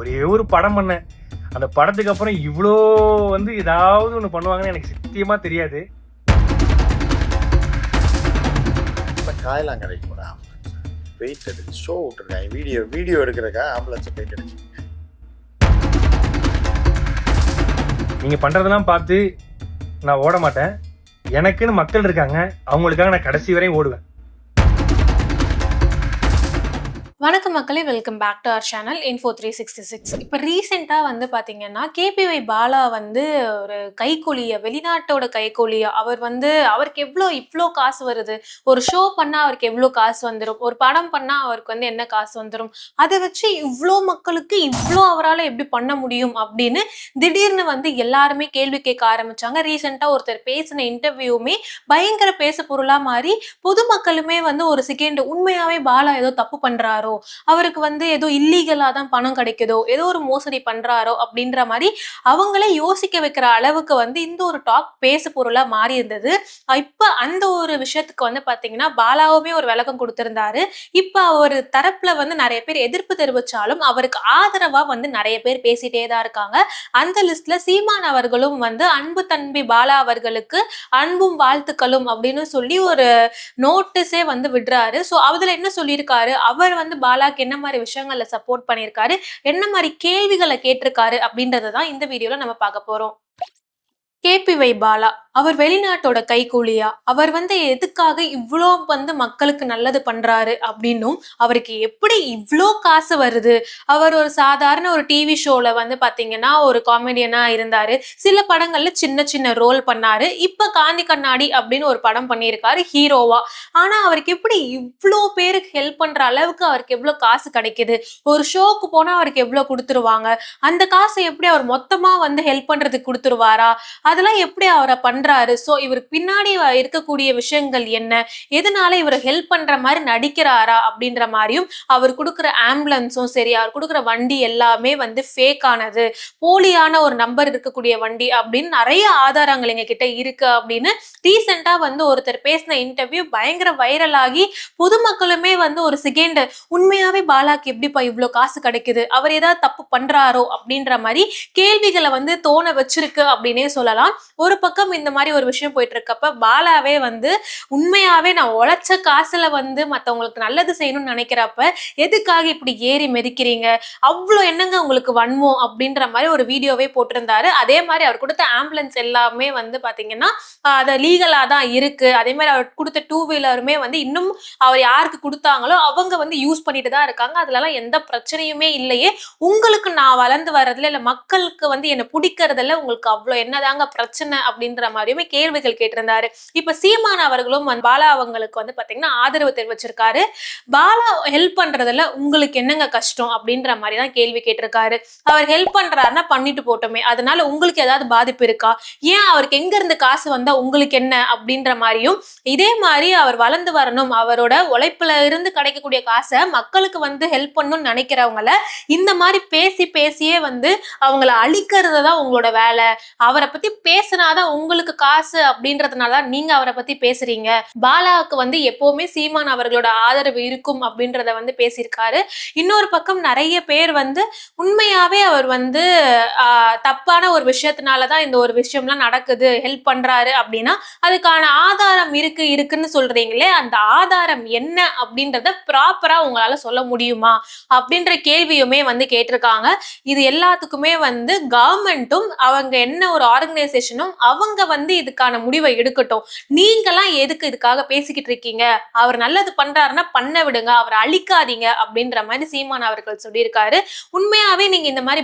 ஒரே ஒரு படம் பண்ணேன். அந்த படத்துக்கு அப்புறம் இவ்வளோ வந்து ஏதாவது ஒன்று பண்ணுவாங்கன்னு எனக்கு சத்தியமா தெரியாது. காயலாங்கரைக்கு போன ஆம்புலன்ஸ் வெயிட் எடுத்து ஷோ விட்டுருக்காங்க. வீடியோ எடுக்கிறக்கா ஆம்புலன்ஸை வெயிட் அடிச்சு. நீங்க பண்றதெல்லாம் பார்த்து நான் ஓட மாட்டேன். எனக்குன்னு மக்கள் இருக்காங்க, அவங்களுக்காக நான் கடைசி வரையும் ஓடுவேன். வணக்கம் மக்களே, welcome back to our channel Info 366. இப்போ ரீசெண்டாக வந்து பார்த்தீங்கன்னா கேபிஒய் பாலா வந்து ஒரு கைக்கூலியை, வெளிநாட்டோட கைக்கூலியா, அவருக்கு இவ்வளோ காசு வருது, ஒரு ஷோ பண்ணால் அவருக்கு எவ்வளோ காசு வந்துடும், ஒரு படம் பண்ணால் அவருக்கு வந்து என்ன காசு வந்துடும், அதை வச்சு இவ்வளோ மக்களுக்கு இவ்வளோ அவரால் எப்படி பண்ண முடியும் அப்படின்னு திடீர்னு வந்து எல்லாருமே கேள்வி கேட்க ஆரம்பிச்சாங்க. ரீசெண்டாக ஒருத்தர் பேசின இன்டர்வியூமே பயங்கர பேச பொருளாக மாறி பொதுமக்களுமே வந்து ஒரு செகண்ட் உண்மையாகவே பாலா ஏதோ தப்பு பண்ணுறாரோ, அவருக்கு வந்து ஏதோ இல்லீகலா தான் பணம் கிடைக்குதோ, ஏதோ ஒரு மோசடி பண்றாரோ அப்படின்ற மாதிரி அவங்களே யோசிக்க வைக்கிற அளவுக்கு வந்து இந்த ஒரு டாக் பேசு பொருளா மாறி இருந்தது. இப்ப அந்த ஒரு விஷயத்துக்கு வந்து பாத்தீங்கன்னா பாலாவுமே ஒரு விளக்கம் கொடுத்திருந்தாரு. இப்ப அவர் தரப்புல வந்து நிறைய பேர் எதிர்ப்பு தெரிவிச்சாலும் அவருக்கு ஆதரவா வந்து நிறைய பேர் பேசிட்டே தான் இருக்காங்க. அந்த லிஸ்ட்ல சீமான் அவர்களும் வந்து அன்பு தம்பி பாலா அவர்களுக்கு அன்பும் வாழ்த்துக்களும் அப்படின்னு சொல்லி ஒரு நோட்டீஸே வந்து விடுறாரு. ஸோ அதுல என்ன சொல்லியிருக்காரு, அவர் வந்து பாலாக்கு என்ன மாதிரி விஷயங்கள்ல சப்போர்ட் பண்ணியிருக்காரு, என்ன மாதிரி கேள்விகளை கேட்டிருக்காரு அப்படின்றத தான் இந்த வீடியோல நம்ம பார்க்க போறோம். கேபிஒய் பாலா அவர் வெளிநாட்டோட கைக்கூலியா, அவர் வந்து எதுக்காக இவ்வளோ வந்து மக்களுக்கு நல்லது பண்றாரு அப்படின்னும், அவருக்கு எப்படி இவ்வளோ காசு வருது, அவர் ஒரு சாதாரண ஒரு டிவி ஷோல வந்து பாத்தீங்கன்னா ஒரு காமெடியனா இருந்தாரு, சில படங்கள்ல சின்ன சின்ன ரோல் பண்ணாரு, இப்ப காந்தி கண்ணாடி அப்படின்னு ஒரு படம் பண்ணியிருக்காரு ஹீரோவா. ஆனா அவருக்கு எப்படி இவ்வளோ பேருக்கு ஹெல்ப் பண்ற அளவுக்கு அவருக்கு எவ்வளவு காசு கிடைக்குது, ஒரு ஷோக்கு போனா அவருக்கு எவ்வளவு கொடுத்துருவாங்க, அந்த காசை எப்படி அவர் மொத்தமா வந்து ஹெல்ப் பண்றதுக்கு கொடுத்துருவாரா, அதெல்லாம் எப்படி அவரை பண்றாரு, சோ இவருக்கு பின்னாடி இருக்கக்கூடிய விஷயங்கள் என்ன, எதனால இவர் ஹெல்ப் பண்ற மாதிரி நடிக்கிறாரா அப்படின்ற மாதிரியும், அவர் கொடுக்குற ஆம்புலன்ஸும் சரி, அவர் கொடுக்குற வண்டி எல்லாமே வந்து ஃபேக் ஆனது, போலியான ஒரு நம்பர் இருக்கக்கூடிய வண்டி அப்படின்னு நிறைய ஆதாரங்கள் எங்க கிட்ட இருக்கு அப்படின்னு ரீசெண்டா வந்து ஒருத்தர் பேசின இன்டர்வியூ பயங்கர வைரல் ஆகி பொதுமக்களுமே வந்து ஒரு செகண்ட் உண்மையாவே பாலாக்கு எப்படிப்பா இவ்வளவு காசு கிடைக்குது, அவர் ஏதாவது தப்பு பண்றாரோ அப்படின்ற மாதிரி கேள்விகளை வந்து தோண வச்சிருக்கு அப்படின்னே சொல்லலாம். ஒரு பக்கம் இந்த மாதிரி ஒரு விஷயம் போயிட்டு இருக்கப்ப பாலாவே வந்து உண்மையாவே நான் உழைச்ச காசுல வந்து மத்தவங்களுக்கு நல்லது செய்யணும்னு நினைக்கிறப்ப எதுக்காக இப்படி ஏறி மிதிக்கிறீங்க, அவ்வளோ என்னங்க உங்களுக்கு வன்மம் அப்படின்ற மாதிரி ஒரு வீடியோவே போட்டிருந்தாரு. அதே மாதிரி அவர் கொடுத்த ஆம்புலன்ஸ் எல்லாமே வந்து பாத்தீங்கன்னா அது லீகலா தான் இருக்கு. அதே மாதிரி அவர் கொடுத்த 2 வீலருமே வந்து இன்னும் அவர் யாருக்கு கொடுத்தாங்களோ அவங்க வந்து யூஸ் பண்ணிட்டு தான் இருக்காங்க. அதுலலாம் எந்த பிரச்சனையுமே இல்லையே, உங்களுக்கு நான் வளர்ந்து வர்றதுல இல்ல மக்களுக்கு வந்து என்ன பிடிக்கிறதுல உங்களுக்கு அவ்வளோ என்னதாங்க பிரச்சனை அப்படின்ற மாதிரியுமே கேள்விகள் கேட்டிருந்தாரு. இப்ப சீமான் அவர்களும் பாலா அவங்களுக்கு வந்து பாத்தீங்கன்னா ஆதரவு தெரிவிச்சிருக்காரு. பாலா ஹெல்ப் பண்றதுல உங்களுக்கு என்னங்க கஷ்டம் அப்படின்ற மாதிரி தான் கேள்வி கேட்டிருக்காரு. அவர் ஹெல்ப் பண்றாருன்னா பண்ணிட்டு போட்டோமே, அதனால உங்களுக்கு ஏதாவது பாதிப்பு இருக்கா, ஏன் அவருக்கு எங்க இருந்து காசு வந்தா உங்களுக்கு என்ன அப்படின்ற மாதிரியும், இதே மாதிரி அவர் வளர்ந்து வரணும், அவரோட உழைப்புல இருந்து கிடைக்கக்கூடிய காசை மக்களுக்கு வந்து ஹெல்ப் பண்ணணும்னு நினைக்கிறவங்கள இந்த மாதிரி பேசியே வந்து அவங்கள அழிக்கிறது தான் உங்களோட வேலை, அவரை பத்தி பேசினாதான் உங்களுக்கு காசு அப்படின்றதுனால நீங்க அவரை பத்தி பேசுறீங்க, பாலாவுக்கு வந்து எப்பவுமே சீமான் அவர்களோட ஆதரவு இருக்கும் அப்படின்றத வந்து பேசியிருக்காரு. இன்னொரு பக்கம் நிறைய பேர் வந்து உண்மையாவே அவர் வந்து தப்பான ஒரு விஷயத்தினாலதான் இந்த ஒரு விஷயம்லாம் நடக்குது, ஹெல்ப் பண்றாரு அப்படின்னா அதுக்கான ஆதாரம் இருக்குன்னு சொல்றீங்களே, அந்த ஆதாரம் என்ன அப்படின்றத ப்ராப்பரா உங்களால சொல்ல முடியுமா அப்படின்ற கேள்வியுமே வந்து கேட்டிருக்காங்க. இது எல்லாத்துக்குமே வந்து கவர்மெண்ட்டும் அவங்க என்ன ஒரு ஆர்கனைசேஷனும் அவங்க வந்து இதுக்கான முடிவை எடுக்கட்டும். நீங்களாம் எதுக்கு இதுக்காக பேசிக்கிட்டு இருக்கீங்க, அவர் நல்லது பண்றாருன்னா பண்ண விடுங்க, அவரை அழிக்காதீங்க அப்படின்ற மாதிரி சீமான் அவர்கள் சொல்லியிருக்காரு. உண்மையாவே நீங்க இந்த மாதிரி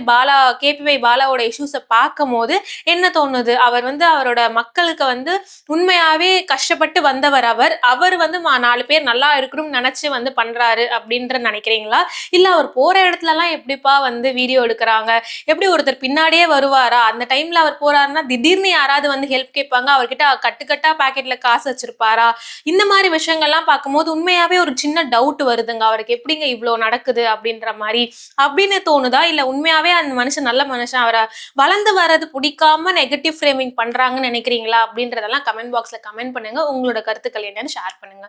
கேபிஒய் பாலாவோட இஷ்யூஸை பார்க்கும் போது என்ன தோணுது, அவர் வந்து அவரோட மக்களுக்கு வந்து உண்மையாவே கஷ்டப்பட்டு வந்தவர், அவர் வந்து 4 பேர் நல்லா இருக்கணும்னு நினைச்சு வந்து பண்றாரு அப்படின்ற நினைக்கிறீங்களா, இல்ல அவர் போற இடத்துல எல்லாம் எப்படிப்பா வந்து வீடியோ எடுக்கிறாங்க, எப்படி ஒருத்தர் பின்னாடியே வருவாரா, அந்த டைம்ல அவர் போறாருன்னா திடீர்னு யாராவது வந்து ஹெல்ப் கேட்பாங்க, அவர்கிட்ட கட்டுக்கட்டா பாக்கெட்ல காசு வச்சிருப்பாரா, இந்த மாதிரி விஷயங்கள்லாம் பார்க்கும்போது உண்மையாவே ஒரு சின்ன டவுட் வருதுங்க, அவருக்கு எப்படிங்க இவ்வளவு நடக்குது அப்படின்ற மாதிரி அப்படின்னு தோணுதா, இல்ல உண்மையாவே அந்த மனுஷன் நல்ல மனுஷன், அவரை வளர்ந்து வர்றது பிடிக்காம நெகட்டிவ் ஃப்ரேமிங் பண்றாங்கன்னு நினைக்கிறீங்களா அப்படின்றதெல்லாம் கமெண்ட் பாக்ஸ்ல கமெண்ட் பண்ணுங்க. உங்களோட கருத்துக்கள் என்னன்னு ஷேர் பண்ணுங்க.